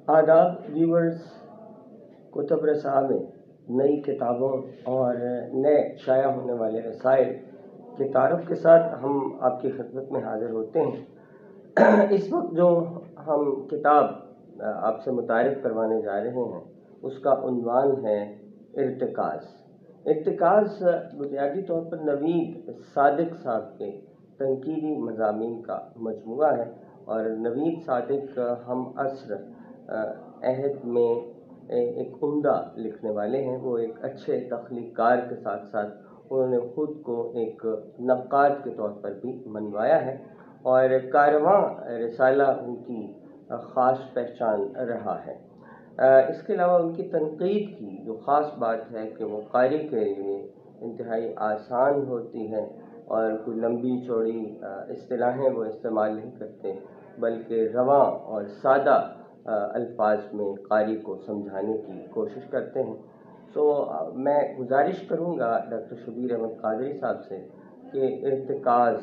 آداب ویورز، کتب رساں میں نئی کتابوں اور نئے شائع ہونے والے رسائل کے تعارف کے ساتھ ہم آپ کی خدمت میں حاضر ہوتے ہیں۔ اس وقت جو ہم کتاب آپ سے متعارف کروانے جا رہے ہیں اس کا عنوان ہے ارتکاز۔ ارتکاز بنیادی طور پر نوید صادق صاحب کے تنقیدی مضامین کا مجموعہ ہے، اور نوید صادق ہم عصر عہد میں ایک عمدہ لکھنے والے ہیں۔ وہ ایک اچھے تخلیق کار کے ساتھ ساتھ انہوں نے خود کو ایک نقاد کے طور پر بھی منوایا ہے، اور کارواں رسالہ ان کی خاص پہچان رہا ہے۔ اس کے علاوہ ان کی تنقید کی جو خاص بات ہے کہ وہ قاری کے لیے انتہائی آسان ہوتی ہے، اور کوئی لمبی چوڑی اصطلاحیں وہ استعمال نہیں کرتے، بلکہ رواں اور سادہ الفاظ میں قاری کو سمجھانے کی کوشش کرتے ہیں۔ تو میں گزارش کروں گا ڈاکٹر شبیر احمد قادری صاحب سے کہ ارتکاز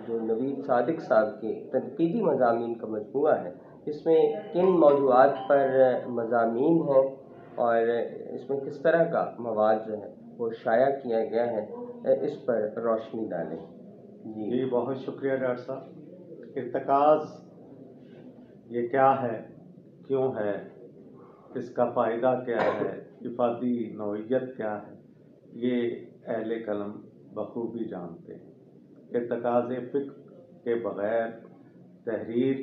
جو نوید صادق صاحب کے تنقیدی مضامین کا مجموعہ ہے، اس میں کن موضوعات پر مضامین ہیں اور اس میں کس طرح کا مواد جو ہے وہ شائع کیا گیا ہے، اس پر روشنی ڈالیں۔ جی بہت شکریہ ڈاکٹر صاحب۔ ارتکاز یہ کیا ہے، کیوں ہے، اس کا فائدہ کیا ہے، افادی نوعیت کیا ہے، یہ اہل قلم بخوبی جانتے ہیں۔ ارتکاز فکر کے بغیر تحریر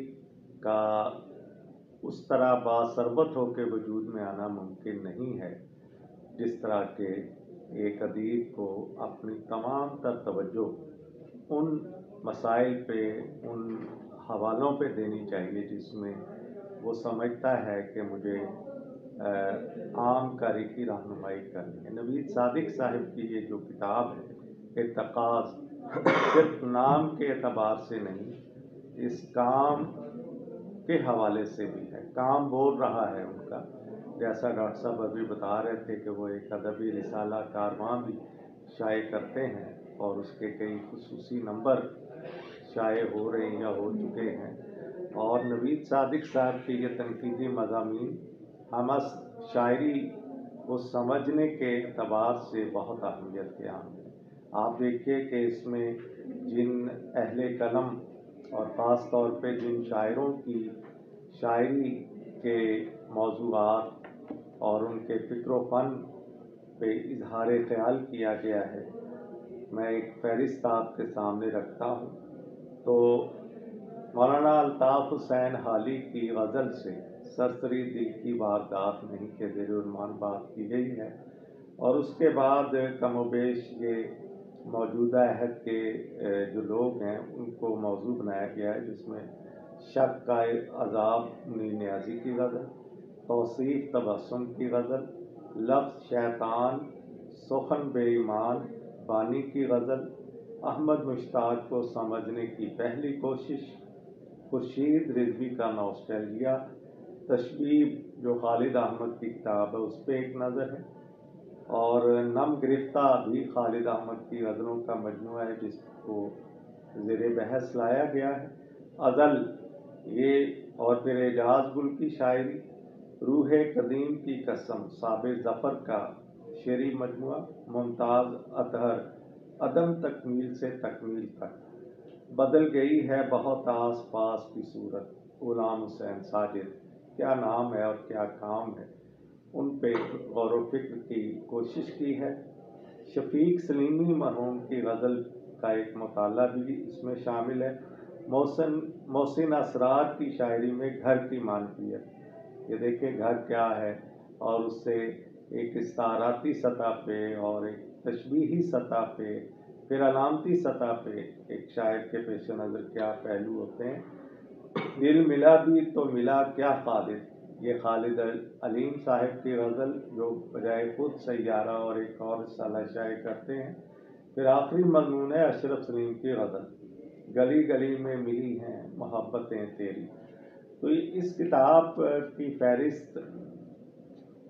کا اس طرح باثربت ہو کے وجود میں آنا ممکن نہیں ہے، جس طرح کہ ایک ادیب کو اپنی تمام تر توجہ ان مسائل پہ، ان حوالوں پہ دینی چاہیے جس میں وہ سمجھتا ہے کہ مجھے عام قاری کی رہنمائی کرنی ہے۔ نوید صادق صاحب کی یہ جو کتاب ہے ارتکاز، صرف نام کے اعتبار سے نہیں، اس کام کے حوالے سے بھی ہے۔ کام بول رہا ہے ان کا، جیسا ڈاکٹر صاحب ابھی بتا رہے تھے کہ وہ ایک ادبی رسالہ کارواں بھی شائع کرتے ہیں، اور اس کے کئی خصوصی نمبر شائع ہو رہے ہیں یا ہو چکے ہیں۔ اور نوید صادق صاحب کی یہ تنقیدی مضامین ہم شاعری کو سمجھنے کے اعتبار سے بہت اہمیت کے حامل ہیں۔ آپ دیکھیے کہ اس میں جن اہل قلم اور خاص طور پہ جن شاعروں کی شاعری کے موضوعات اور ان کے فکر و فن پہ اظہار خیال کیا گیا ہے، میں ایک فہرست آپ کے سامنے رکھتا ہوں۔ تو مولانا الطاف حسین حالی کی غزل سے سرسری دل کی واردات نہیں کے زیر عنوان بات کی گئی ہے، اور اس کے بعد کم و بیش یہ موجودہ عہد کے جو لوگ ہیں ان کو موضوع بنایا گیا ہے، جس میں شک کا عذاب منیر نیازی کی غزل، توصیف تبسم کی غزل، لفظ شیطان سخن بے ایمان بانی کی غزل، احمد مشتاق کو سمجھنے کی پہلی کوشش، خورشید رضوی کا نوسٹیلجیا، تشبیب جو خالد احمد کی کتاب ہے اس پہ ایک نظر ہے، اور نم گرفتہ بھی خالد احمد کی غزلوں کا مجموعہ ہے جس کو زیر بحث لایا گیا ہے، ازل یہ، اور پھر اعجاز گل کی شاعری، روح قدیم کی قسم صابر ظفر کا شعری مجموعہ، ممتاز اطہر عدم تکمیل سے تکمیل تک، بدل گئی ہے بہت آس پاس کی صورت، غلام حسین ساجد، کیا نام ہے اور کیا کام ہے، ان پہ غور و فکر کی کوشش کی ہے۔ شفیق سلیمی مرحوم کی غزل کا ایک مطالعہ بھی اس میں شامل ہے۔ محسن اسرار کی شاعری میں گھر کی مالکیت، یہ دیکھیں گھر کیا ہے، اور اس سے ایک استعاراتی سطح پہ اور ایک تشبیہی سطح پہ، پھر علامتی سطح پہ ایک شاعر کے پیش نظر کیا پہلو ہوتے ہیں۔ دل ملا بھی تو ملا کیا خالد، یہ خالد علیم صاحب کی غزل جو بجائے خود سیارہ اور ایک اور رسالہ شائع کرتے ہیں۔ پھر آخری مضمون ہے اشرف سلیم کی غزل، گلی گلی میں ملی ہیں محبتیں تیری۔ تو اس کتاب کی فہرست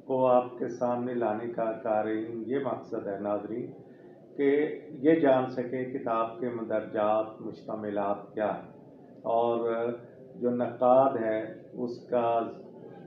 کو آپ کے سامنے لانے کا قارئین یہ مقصد ہے ناظرین کہ یہ جان سکے کتاب کے مندرجات مشتملات کیا ہے، اور جو نقاد ہے اس کا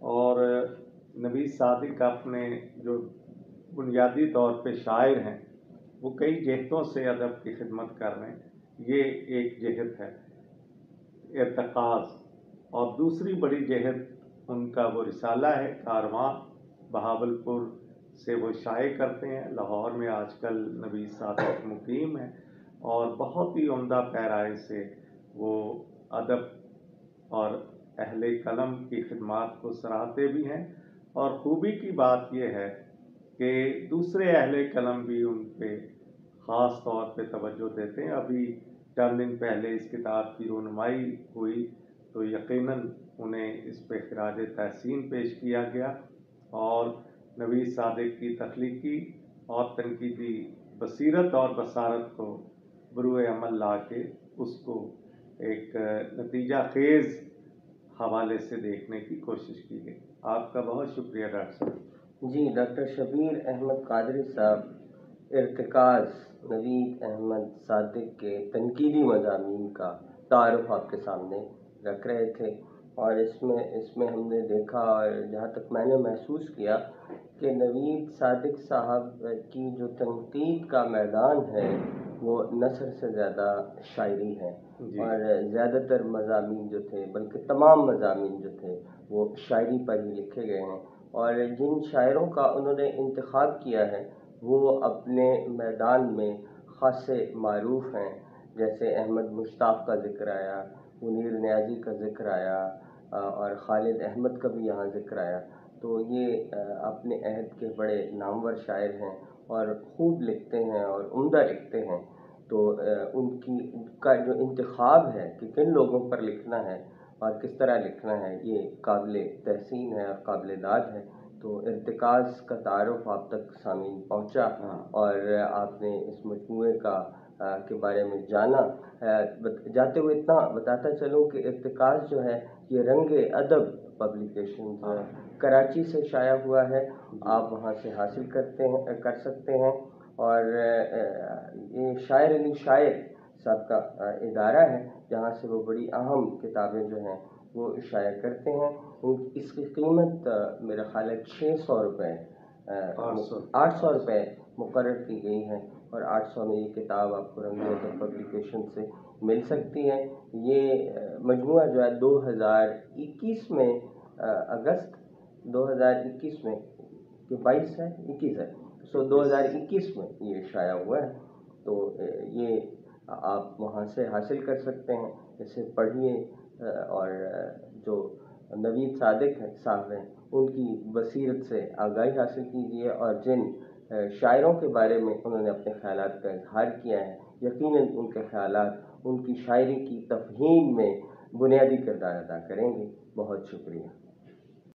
اور نوید صادق اپنے جو بنیادی طور پہ شاعر ہیں وہ کئی جہتوں سے ادب کی خدمت کر رہے ہیں. یہ ایک جہت ہے ارتکاز، اور دوسری بڑی جہت ان کا وہ رسالہ ہے کارواں. بہاولپور سے وہ شائع کرتے ہیں. لاہور میں آج کل نوید صادق مقیم ہیں اور بہت ہی عمدہ پیرائی سے وہ ادب اور اہل قلم کی خدمات کو سراہتے بھی ہیں. اور خوبی کی بات یہ ہے کہ دوسرے اہل قلم بھی ان پہ خاص طور پہ توجہ دیتے ہیں. ابھی چند دن پہلے اس کتاب کی رونمائی ہوئی تو یقیناً انہیں اس پہ خراج تحسین پیش کیا گیا، اور نوید صادق کی تخلیقی اور تنقیدی بصیرت اور بصارت کو بروئے عمل لا کے اس کو ایک نتیجہ خیز حوالے سے دیکھنے کی کوشش کی گئی. آپ کا بہت شکریہ ڈاکٹر صاحب. جی، ڈاکٹر شبیر احمد قادری صاحب ارتکاز نوید احمد صادق کے تنقیدی مضامین کا تعارف آپ کے سامنے رکھ رہے تھے، اور اس میں ہم نے دیکھا، اور جہاں تک میں نے محسوس کیا، کہ نوید صادق صاحب کی جو تنقید کا میدان ہے وہ نثر سے زیادہ شاعری ہے. اور زیادہ تر مضامین جو تھے، بلکہ تمام مضامین جو تھے، وہ شاعری پر ہی لکھے گئے ہیں. اور جن شاعروں کا انہوں نے انتخاب کیا ہے وہ اپنے میدان میں خاصے معروف ہیں. جیسے احمد مشتاق کا ذکر آیا، منیر نیازی کا ذکر آیا، اور خالد احمد کا بھی یہاں ذکر آیا. تو یہ اپنے عہد کے بڑے نامور شاعر ہیں اور خوب لکھتے ہیں اور عمدہ لکھتے ہیں. تو ان کا جو انتخاب ہے کہ کن لوگوں پر لکھنا ہے اور کس طرح لکھنا ہے، یہ قابل تحسین ہے اور قابل داد ہے. تو ارتکاز کا تعارف آپ تک سامعین پہنچا، اور آپ نے اس مجموعے کے بارے میں جانا. جاتے ہوئے اتنا بتاتا چلوں کہ ارتکاز جو ہے یہ رنگ ادب پبلیکیشن کراچی سے شائع ہوا ہے. آپ وہاں سے حاصل کر سکتے ہیں. اور یہ شاعر علی شاعر صاحب کا ادارہ ہے جہاں سے وہ بڑی اہم کتابیں جو ہیں وہ شائع کرتے ہیں. اس کی قیمت میرا خیال ہے 600 روپے 800 روپے مقرر کی گئی ہے، اور 800 میں یہ کتاب آپ کو رنگ ادب پبلیکیشن سے مل سکتی ہے. یہ مجموعہ جو ہے 2021 میں اگست 2021 میں کہ 22 ہے 21 ہے، 2021 میں یہ شائع ہوا ہے. تو یہ آپ وہاں سے حاصل کر سکتے ہیں. اسے پڑھیے اور جو نوید صادق صاحب ہیں ان کی بصیرت سے آگاہی حاصل کیجیے، اور جن شاعروں کے بارے میں انہوں نے اپنے خیالات کا اظہار کیا ہے یقیناً ان کے خیالات ان کی شاعری کی تفہیم میں بنیادی کردار ادا کریں گے. بہت شکریہ.